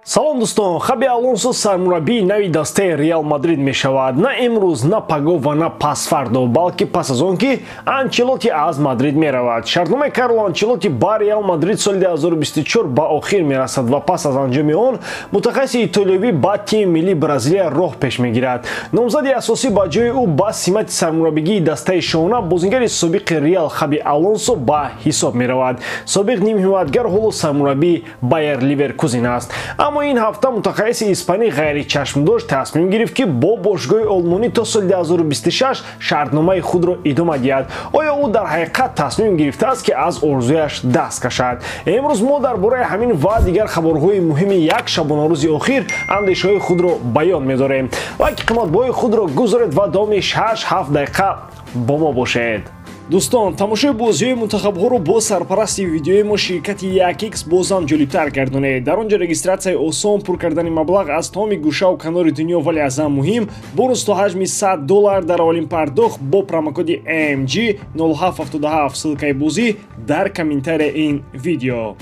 салом дӯстон, Хаби Алонсо сармураббии нави дастаи Реал Мадрид мешавад. На имрӯз, на паго ва на пасфарду, балки пас аз он ки Анчелоти аз Мадрид меравад. Шартномаи Карло Анчелоти ба Реал Мадрид соли 2024 ба охир мерасад ва пас аз анҷоми он мутахассиси итолиёвӣ ба тими миллии Бразилия роҳ пеш мегирад. Номзади асосӣ ба ҷои ӯ ба симати сармураббигии дастаи шона бозингари собиқи Реал Хаби Алонсо ба ҳисоб меравад. Собиқ нимҳиматгар ҳоло сармураббии Байер Ливеркузен аст. Аммо ин ҳафта мутахассиси испанӣ ғайричашмдош тасмим гирифт ки бо бошгоҳи олмонӣ то соли 2026 шартномаи худро идома диҳад. Оё ӯ дар ҳақиқат тасмим гирифтааст ки аз орзуяш даст кашад? Имрӯз мо дар бораи ҳамин ва дигар хабарҳои муҳими як шабонарӯзи охир андешаҳои худро баён медорем. Лайки қиматбоҳои худро гузоред ва давоми 6-7 дақиқа бо мо бошед. Дӯстон, тамошои бозиҳои мунтахабҳоро бо сарпарасти видеои мо ширкати 1x бозам ҷолибтар гардонед. Дар он ҷо регистратсияи осон, пур кардани маблағ аз тамоми гӯшаву канори дунё, вале аз ҳам муҳим, бонус то ҳаҷми $100 дар аввалин пардохт бо промокоди AMG 0777 ссилкаи бозӣ дар комментарияи ин видео.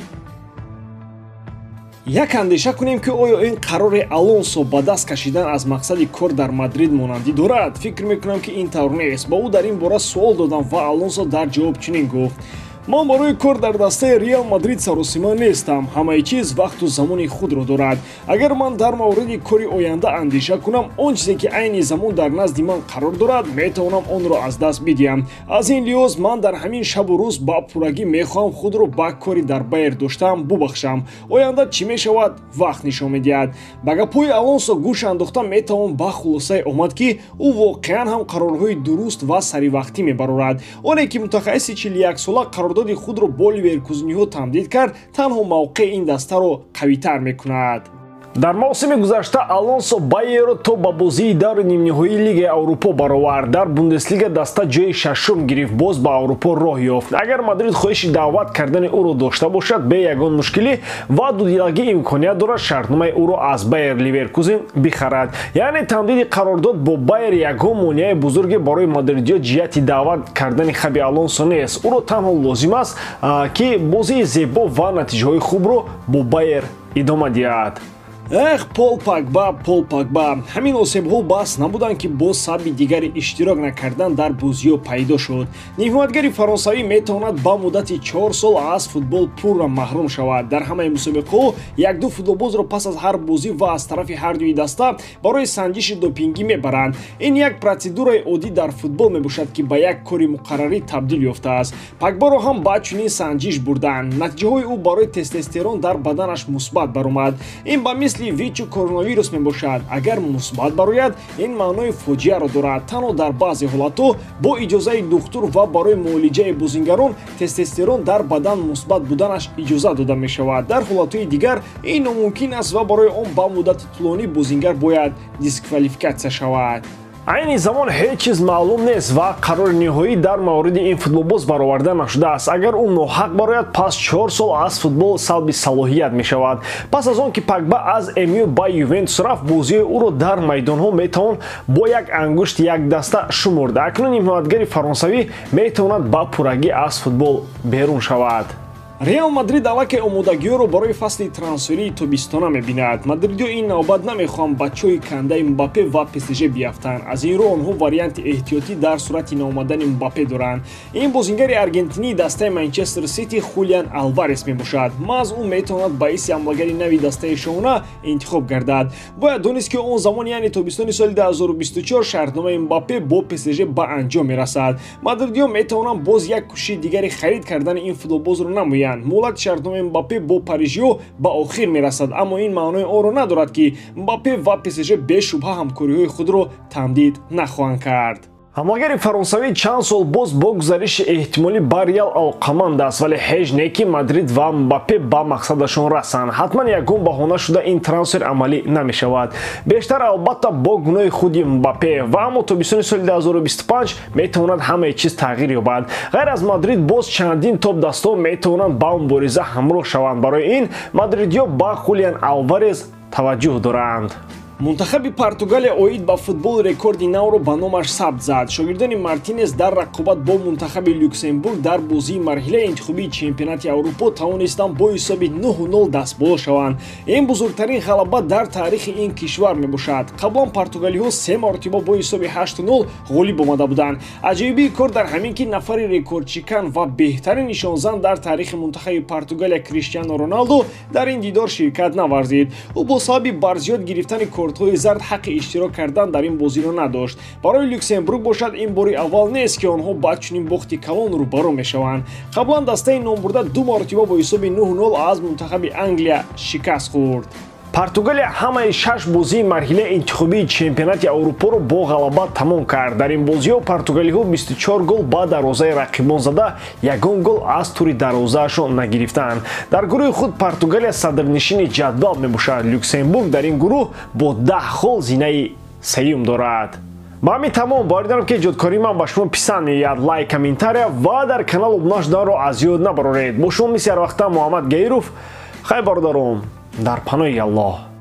Як андеша кунем ки оё ин қарори Алонсо ба даст кашидан аз мақсади кор дар Мадрид монандӣ дорад? Фикр мекунам ки ин тавр нест. Ба ӯ дар ин бора суол додам ва Алонсо дар ҷавоб чунин гуфт: ман барои кор дар дастаи Реал Мадрид саросима нестам. Ҳамаи чиз вақту замони худро дорад. Агар ман дар мавриди кори оянда андеша кунам, он чизе ки айни замон дар назди ман қарор дорад, метавонам онро аз даст бидиҳам. Аз ин лиҳоз ман дар ҳамин шабу рӯз ба пуррагӣ мехоҳам худро ба кори дар Байер доштаам бубахшам. Оянда чӣ мешавад, вақт нишон медиҳад. Ба гапҳои Алонсо гӯш андохта метавон ба хулосае омад ки ӯ воқеан ҳам қарорҳои дуруст ва саривақтӣ мебарорад. оне ки мутахассиси 41 сола қарордоди худро бо ливеркузениҳо тамдид кард, танҳо мавқеи ин дастаро қавитар мекунад. Дар мавсими гузашта Алонсо Байерро то ба бозии даври нимниҳоии Лигаи Аврупо баровард. Дар Бундеслига даста ҷои шашум гирифт, боз ба Аврупо роҳ ёфт. Агар Мадрид хоҳиши даъват кардани ӯро дошта бошад, бе ягон мушкилӣ ва дудилагӣ имконият дорад шартномаи ӯро аз Байер Ливеркузен бихарад. Яъне тамдиди қарордод бо Байер ягон монеаи бузурге барои мадридиё ҷиҳати даъват кардани Хаби Алонсо нест. Ӯро танҳо лозим аст ки бозии зебо ва натиҷаҳои хубро бо Байер идома диҳад. Пол Погба, ҳамин осебҳо бас набуданд ки бо сабби дигари иштирок накардан дар бозиҳо пайдо шуд. Нимҳиматгари фаронсавӣ метавонад ба муддати 4 сол аз футбол пурра маҳрум шавад. Дар ҳамаи мусобиқаҳо як-ду футболбозро пас аз ҳар бозӣ ва аз тарафи ҳардуи даста барои санҷиши допингӣ мебаранд. Ин як процедураи оддӣ дар футбол мебошад ки ба як кори муқаррарӣ табдил ёфтааст. Погбаро ҳам ба чунин санҷиш бурданд. Натиҷаҳои ӯ барои тестостерон дар баданаш мусбат баромад. Ин ба мисли вичу коронавирус мебошад. Агар мусбат барояд, ин маънои фоҷиаро дорад. Танҳо дар баъзе ҳолатҳо бо иҷозаи духтур ва барои муолиҷаи бозингарон тестостерон дар бадан мусбат буданаш иҷоза дода мешавад. Дар ҳолатҳои дигар ин номумкин аст ва барои он ба муддати тӯлонӣ бозингар бояд дисквалификатсия шавад. Айни замон ҳеҷ чиз маълум нест ва қарори ниҳоӣ дар мавриди ин футболбоз бароварда нашудааст. Агар ӯ ноҳақ барояд, пас 4 сол аз футбол салби салоҳият мешавад. Пас аз он ки Погба аз МЮ ба Ювентус рафт, бозиҳои ӯро дар майдонҳо метавон бо як ангушт як даста шумурд. Акнун нимҳиматгари фаронсавӣ метавонад ба пуррагӣ аз футбол берун шавад. Реал Мадрид аллакай омодагиёро барои фасли трансферии тобистона мебинад. Мадридиё ин навбат намехоҳанд ба чои кандаи Мбаппе ва ПСЖ биафтанд. Аз ин роҳ онҳо варианти эҳтиётӣ дар сурати навомадани Мбаппе доранд. Ин бозингари аргентинии дастаи Манчестер Сити Хулиан Алварес мебошад. Маъз ӯ метавонад баиси ҳамлагари нави дастаи шона интихоб гардад. Бояд донист ки он замон, яъне тобистони соли 2024, шартномаи Мбаппе бо ПСЖ ба анҷом мерасад. Мадридиё метавонанд боз як кӯшиши дигари харид кардани ин футболбозро намоянд. Муҳлати шартномаи Мбаппе бо Парижиё ба охир мерасад, аммо ин маънои онро надорад ки Мбаппе ва ПСЖ бешубҳа ҳамкориҳои худро тамдид нахоҳанд кард. ҳамлагари фаронсавӣ чанд сол боз бо гузариши эҳтимолӣ ба Реал алоқаманд аст, вале ҳеҷ не ки Мадрид ва Мбаппе ба мақсадашон расанд. ҳатман ягон баҳона шуда ин трансфер амалӣ намешавад. Бештар албатта бо гуноҳи худи Мбаппе. Ва аммо тобистони соли 2025 метавонад ҳамаи чиз тағйир ёбад. ғайр аз Мадрид боз чандин топ дастҳо метавонанд ба мубориза ҳамроҳ шаванд. Барои ин мадридиё ба Хулиан Алварес таваҷҷӯҳ доранд. Мунтахаби Португалия оид ба футбол рекорди навро ба номаш сабт зад. Шогирдони Мартинес дар рақобат бо мунтахаби Люксембург дар бозии марҳилаи интихобии чемпионати Аврупо тавонистанд бо ҳисоби 9-0 дастбол шаванд. Ин бузургтарин ғалаба дар таърихи ин кишвар мебошад. Қаблан португалиҳо 3 маротиба бо ҳисоби 8-0 ғолиб омада буданд. аҷоибии кор дар ҳамин ки нафари рекордчикан ва беҳтарин нишонзан дар таърихи мунтахаби Португалия Криштиану Роналду дар ин дидор ширкат наварзид. ӯ бо сабаби барзиёд гирифтани кортҳои зард ҳаққи иштирок кардан дар ин бозиро надошт. Барои Люксембург бошад ин бори аввал нест ки онҳо ба чунин бохти калон рӯбаро мешаванд. Қаблан дастаи номбурда 2 маротиба бо ҳисоби 9-0 аз мунтахаби Англия шикаст хӯрд. Португалия ҳамаи 6 бозии марҳилаи интихобии чемпионати Аврупоро бо ғалаба тамом кард. Дар ин бозиҳо португалиҳо 24 гол ба дарвозаи рақибон зада, ягон гол аз тури дарвозаашон нагирифтанд. Дар гурӯҳи худ Португалия садрнишини ҷадвал мебошад. Люксембург дар ин гурӯҳ бо 10 гол зинаи сеюм дорад. ба ҳамин тамом боидарам ки эҷодкории ман ба шумо писанд меояд. лайк, комментария ва дар канал обуна шуданро аз ёд набароред. бо шумо мисли ҳар вақта Муҳаммад Гаиров. хай бародарон дар паноҳи Аллоҳ.